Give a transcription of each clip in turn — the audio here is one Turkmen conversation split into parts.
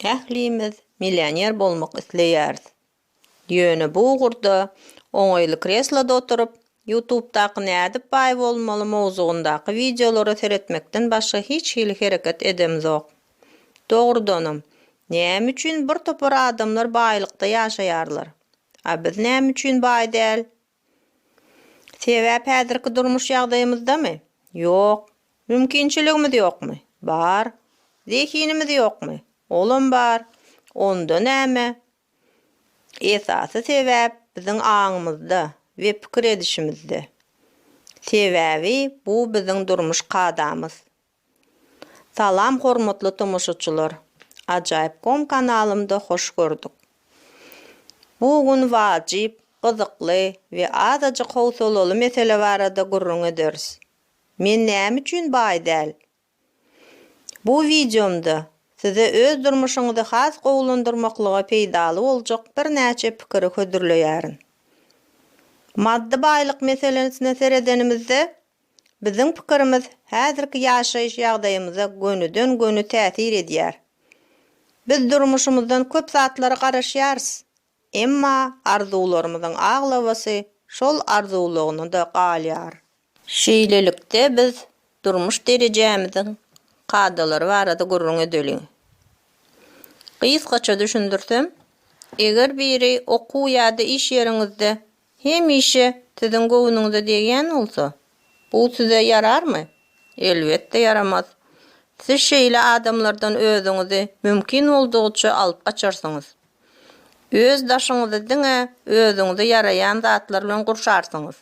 Ählimiz millioner bolmak isleýäris. Ýöne bu gurda oňaýly kresloda oturup YouTube'daky nädip baý bolmaly mowzugundaky videolary seretmekden başga hiç hili hereket edemzok. Dogrudanam, näme üçin bir topar adamlar baýlykda ýaşaýarlar? A biz näme üçin baý däl? Sebäp häzirki durmuş ýagdaýymyzdamy? Ýok. Mümkinçiligimiz ýokmy? Bar. Zehinimiz ýokmy? Olam bar. Onda näme? Esasy sebäp biziň aňymyzda we pikir edişimizde. Sebäbi bu biziň durmuş kadamyz. Salam hormatly tomuşaçylar. Ajaýyp.com kanalymda hoş gördük. Bugun wajyp, gyzykly we azaja howsalaly mesele barada gurrun ederiz. Men näme üçin baý däl? Bu videomda size öz durmuşuňyzda has gowlandyrmaklyga peýdaly boljak bir näçe pikiri hödürleýärin. Maddi baýlyk meselesine seredenimizde biziň pikirimiz häzirki ýaşaýyş ýagdaýymyza gönüden göni täsir edýär. Biz durmuşymyzdan köp zatlary garaşýarys. Emma arzuwlarymyzyň aglabasy şol arzuwlagyny da galýar. Şeýlelikde biz durmuş derejämiziň kadalary barada gurrun edeliň. Gysgaça düşündirsem, eger biri okuw ýa-da iş ýeriňizde hemişe siziň gowunuňyza degen bolsa, bu size yararmy? Elbetde yaramaz. Siz şeýle adamlardan özüňizi mümkin boldugyça alyp gaçarsyňyz. Öz daşyňyzy diňe özüňize yaraýan zatlar bilen gurşarsyňyz.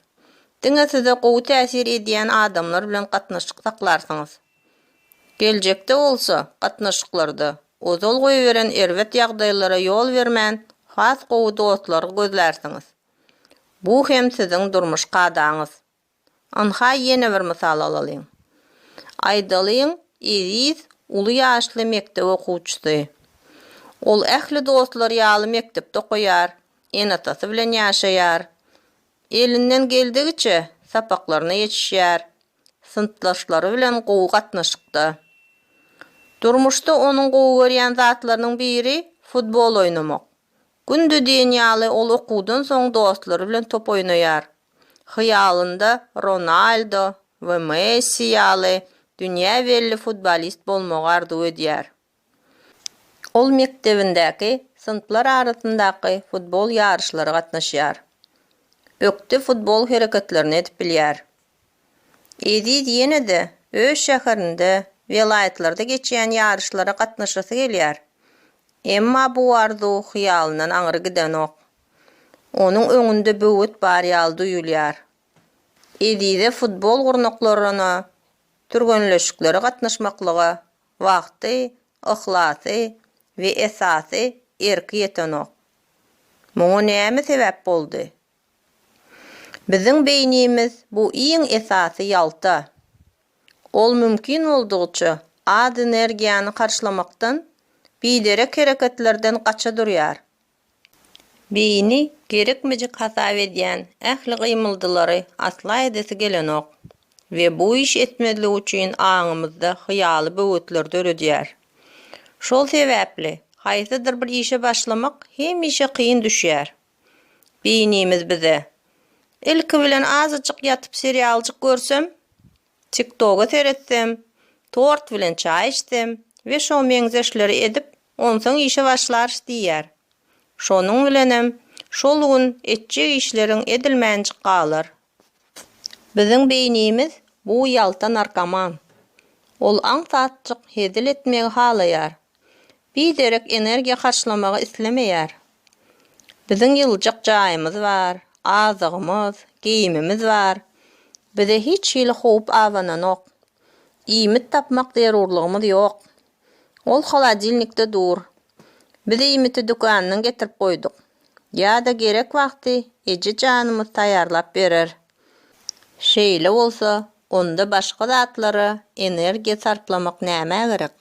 Diňe size gowy täsir edýän adamlar bilen gatnaşyk saklarsyňyz. Geljekde bolsa, gatnaşyklarda ozal goýberen erwet ýagdaýlara ýol bermän has gowy dostlary gözlärsiňiz. Bu hem siziň durmuş kadaňyz. Anha ýene bir misal alalyň. Aýdalyň Eziz uly ýaşly mektep okuwçysy. Ol ähli dostlary ýaly mektepde okuýar, enatasy bilen ýaşaýar. Elinden geldigiçe sapaklaryna ýetişýär. Sınıfdaşlary bilen gowy gatnaşykda. Durmuşda onuň gowy görýän zatlarynyň biri futbol oynamak. Gündü ýaly ol okuwdan soň dostlary bilen top oynaýar. Hyýalynda Ronaldo we Messi ýaly dünýä belli futbolist bolmagy arzu edýär. Ol mektebindäki sınıflar arasyndaky futbol ýarışlary gatnaşýar. Ökde futbol hereketlerini edip bilýär. Eziz ýene-de öz şäherinde welaýatlarda geçýän ýarışlara gatnaşasy gelýär. Emma bu arzu hyýalyndan aňyry gidenok. Onuň öňünde böwet bar ýaly duýulýar. Ezize futbol gurnaklaryna, türgenleşiklere gatnaşmaklyga wagty, ihlasy we esasy erki ýetenok. Muňa näme sebäp boldy? Biziň beýnimiz bu iň esasy ýalta. Ol mümkin boldugyça az energiýany karşylamakdan biderek hereketlerden gaça durýar. Beýni gerekmejek hasap edýän ähli gymyldylary asla edesi gelenok we bu iş etmediligi üçin aňymyzda hyýaly böwetler döredýär. Şol sebäpli haýsydyr bir işe başlamak hemişe kıyın düşýär. Beýnimiz bize ilki bilen azıcık yatıp serialcık görsem, TikTok'u seyretsem, tort bilen çay içsem ve şo meňzeşleri edip, onsoň işe başlar diýär. Şonuň bilenem, şol gün etjek işleriň edilmänjik galar. Biziň beýnimiz bu ýalta narkoman. Ol aňsatçyk hedil etmegi halaýar. Biderek energiýa karşylamagy islemeýär. Biziň ýyljak jaýymyz bar. Azygymyz, giyimimiz var. Bize hiç hili howp awananok. Iýmit tapmak zerurlygymyz ýok. Ol холодильникde dur. Biz iýmiti dükanyň getirip goýduk. Ýa-da gerek wagty eje janymyz taýýarlap berer. Şeýle bolsa, onda başga zatlary energiýa sarplamak näme gerek?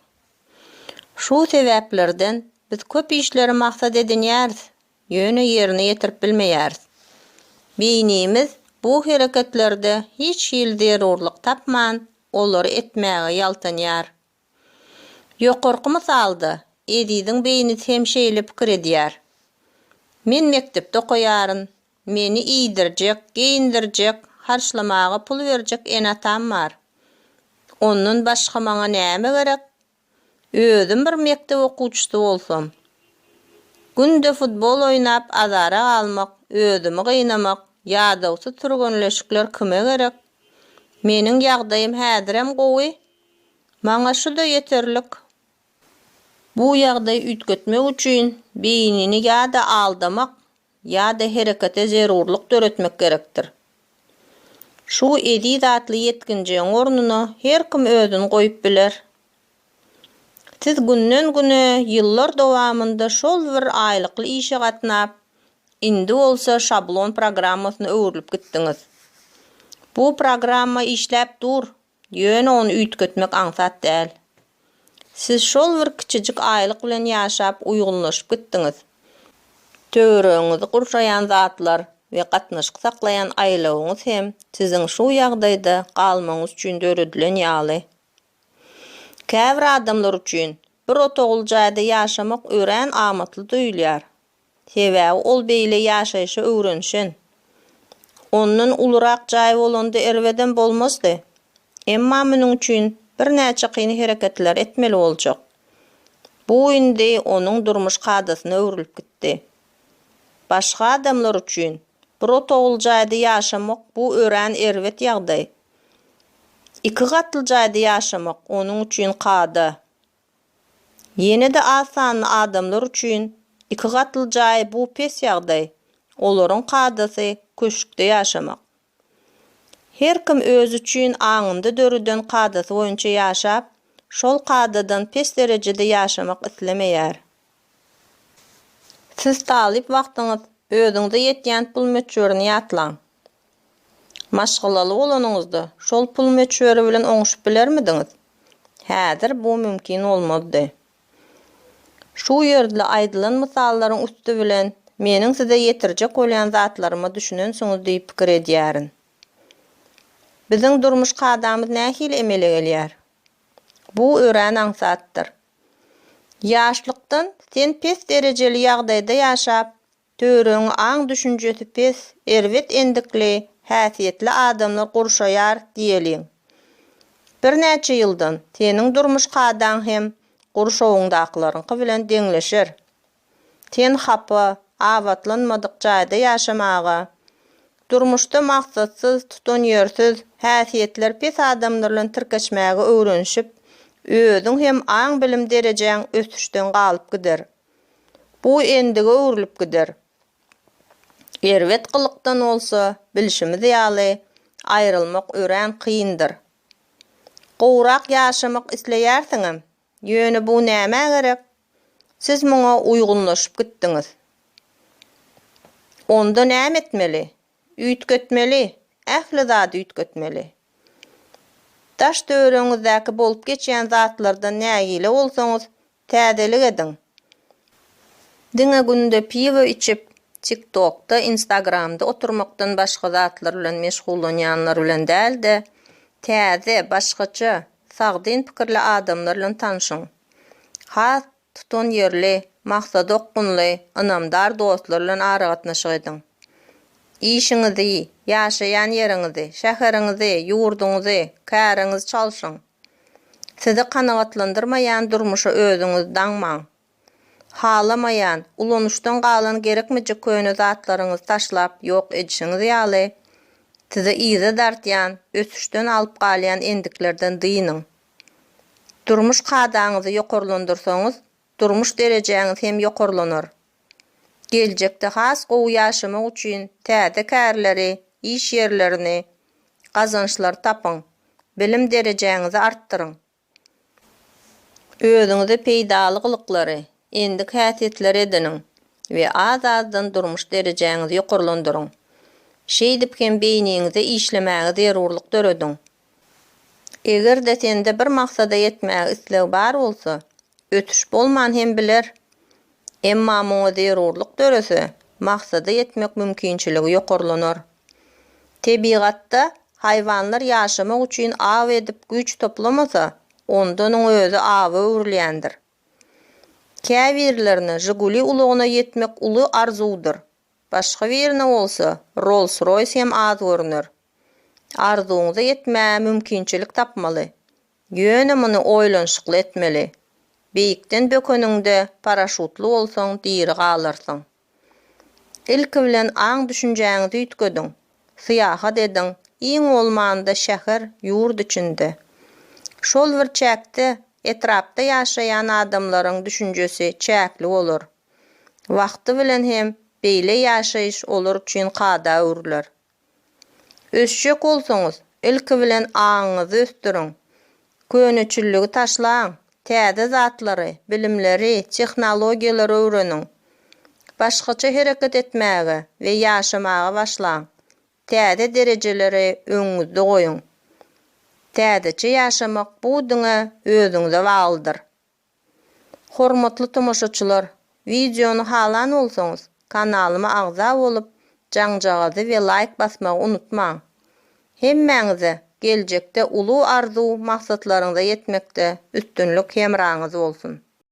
Şu sebäplerden biz köp işleri maksat edinýäris, ýöne ýerine ýetirip bilmeýäris. Beýnimiz bu hereketlerde hiç hil zerurlyk tapman, olary etmäge ýaltanýar. Ýokarky misalda Edidiň beýni temşeýle pikir edýär. Men mektepde okuýaryn, meni iýdirjek, giyindirjek, harçlamaga pul berjek enatam bar. Ondan başga maňa näme gerek? Özüm bir mektep okuwçysy bolsam. Günde futbol oýnap azara almak, özümi gıynamak, ýadagsy turganleşikler kime gerek? Meniň ýagdaýym häzirem gowy. Maňa şu da ýeterlik. Bu ýagdaý ütgetmek üçin beýnini ýa-da aldamak, ýa-da herekete zerurlyk töretmek gerekdir. Şu edi zatly yetkinjeň ornuny her kim özüni goýup biler. Siz günden güne, ýyllar dowamında şol bir aýlykly işe gatnap, indi bolsa şablon programmasyna öwrülip gitdiňiz. Bu programma işläp dur, ýöne onu ütgetmek aňsat däl. Siz şol bir kiçijik aýlyk bilen ýaşap uýgunlaşyp gitdiňiz. Töwereňizi gurşaýan zatlar we gatnaşyk saklayan aýlagyňyz hem siziň şu ýagdaýda galmaňyz üçin döredilen ýaly. Käbir adamlar üçin bir otogul jaýda ýaşamak ören amatly duýulýar. Sebäbi ol beýle ýaşaýşy öwrenşen. Ondan ulurak jaý bolanda erweden bolmasdy. Emma munyň üçin bir näçe kyn hereketler etmeli boljak. Bu indi onuň durmuş kadasyna öwrülip gitdi. Başga adamlar üçin bir otogul jaýda ýaşamak bu ören erwet ýagdaý. Iki gatly jaýda ýaşamak onuň üçin kada. Ýene-de asan adamlar üçin iki gatly jaý bu pes ýagdaý. Olaryň kadasy köşkde ýaşamak. Her kim öz üçin aňynda dörüden kadasy boýunça ýaşap, şol kadadan pes derejede ýaşamak islemeýär. Siz talip wagtyňyz özüňize ýetýän pul meçberini ýatlaň. Maşgalaly bolanyňyzda şol pul meçberi bilen oňuşup bilermidiňiz? Häzir bu mümkin bolmady. Şu ýerde aýdylan misallaryň üstü bilen meniň size ýetirjek bolýan zatlaryma düşünensiňiz diýip pikir edýärin. Biziň durmuş kadamyz nähili emele gelýär? Bu ören aňsatdyr. Ýaşlykdan sen pes derejeli ýagdaýda ýaşap, töwereňi aň düşünjesi pes, erwet endikli, häsiýetli adamlar gurşaýar diýeliň. Bir näçe ýyldan seniň durmuş kadaň hem gurşawyňdakylaryňky bilen deňleşer. Sen hapa, awatlanmadyk jaýda ýaşamaga, durmuşda maksadsyz, tutan ýersiz, häsiýetler pes adamlar bilen tirkeşmäge öwrenşip, özüň hem aň bilim derejeň ösüşden galyp gider. Bu endige öwrülip gider. Erwet kılykdan olsa, bilişimiz ýaly, aýrylmak ören kyndyr. Gowrak ýaşamak isleýärsiňem, ýöne bu näme gerek? Siz muňa uýgunlaşyp gitdiňiz. Onda näme etmeli? Ütgetmeli, ähli zat ütgetmeli. Daş töwereňizdäki bolup geçýän zatlardan nägile bolsaňyz, täzelik ediň. Diňe günde piwo içip, TikTok'ta, Instagram'da oturmakdan başga zatlar bilen meşgullanýanlar bilen däl-de, täze, başgaça, sagdyn pikirli adamlar bilen tanışyň. Ha tutan ýerli, maksady okkunly, anamdar dostlar bilen ara gatnaşyk ediň. İşiňizi, ýaşaýan ýeriňizi, şäheriňizi, ýurduňyzy, käriňizi çalşyň. Sizi kanagatlandyrmaýan durmuşa özüňiz daňmaň. Halamaýan, ulanuşdan galan gerekmejek köýne zatlaryňyzy taşlap ýok edişiňiz ýaly, sizi ize dartýan, ösüşden alyp galýan endiklerden dynyň. Durmuş kadaňyzy ýokarlandyrsaňyz, durmuş derejeňiz hem ýokarlanar. Geljekde has gowy ýaşamak üçin täze kärleri, iş ýerlerini, gazançlar tapyň, bilim derejeňizi artdyryň. Özüňize peýdaly gylyklary, endik häsiýetler ediniň we az-azdan durmuş derejeňizi ýokarlandyryň. Şeýdip hem beýniňize işlemäge zerurlyk dörediň. Eger-de sende bir maksada ýetmäge isleg bar bolsa, ötüş bolman hem biler. Emma muňa zerurlyk dörese, maksada ýetmek mümkinçiligi ýokarlanar. Tebigatda haýwanlar ýaşamak üçin aw edip güç toplamasa, ondan özü awy öwrülýändir. Käbirlerini Jiguli uluguna yetmek ulu arzudur. Başga birine bolsa Rolls-Royce hem az görünür. Arzuňyza yetmä mümkinçilik tapmaly. Ýöne muny oýlanşykly etmeli. Beýikden bökönüňde paraşutly bolsaň diri galyrsyň. Ilki bilen aň düşünjäňizi üýtgediň. Syýahat ediň, iň bolmanda şäher ýurt içinde. Şol bir çäkde etrapda ýaşaýan adamlaryň düşünjesi çäkli bolur. Wagty bilen hem beýle ýaşaýyş olar üçin kada örler. Ösjek bolsaňyz, ilki bilen aňyňyzy östüriň. Köneçilligi taşlaň, täze zatlary, bilimleri, tehnologiýalary öwreniň. Başgaça hereket etmäge we ýaşamaga başlaň. Täze derejelere öňüňizde goýuň. Täzeçe ýaşamak bu diňe özüňize baglydyr. Hormatly tomoşaçylar, videonu halan bolsaňyz, kanalyma agza bolup, jaňjagy we like basmagy unutmaň. Hemmäňize geljekde ulu arzu maksatlaryňyza yetmekde üstünlük hemraňyz bolsun.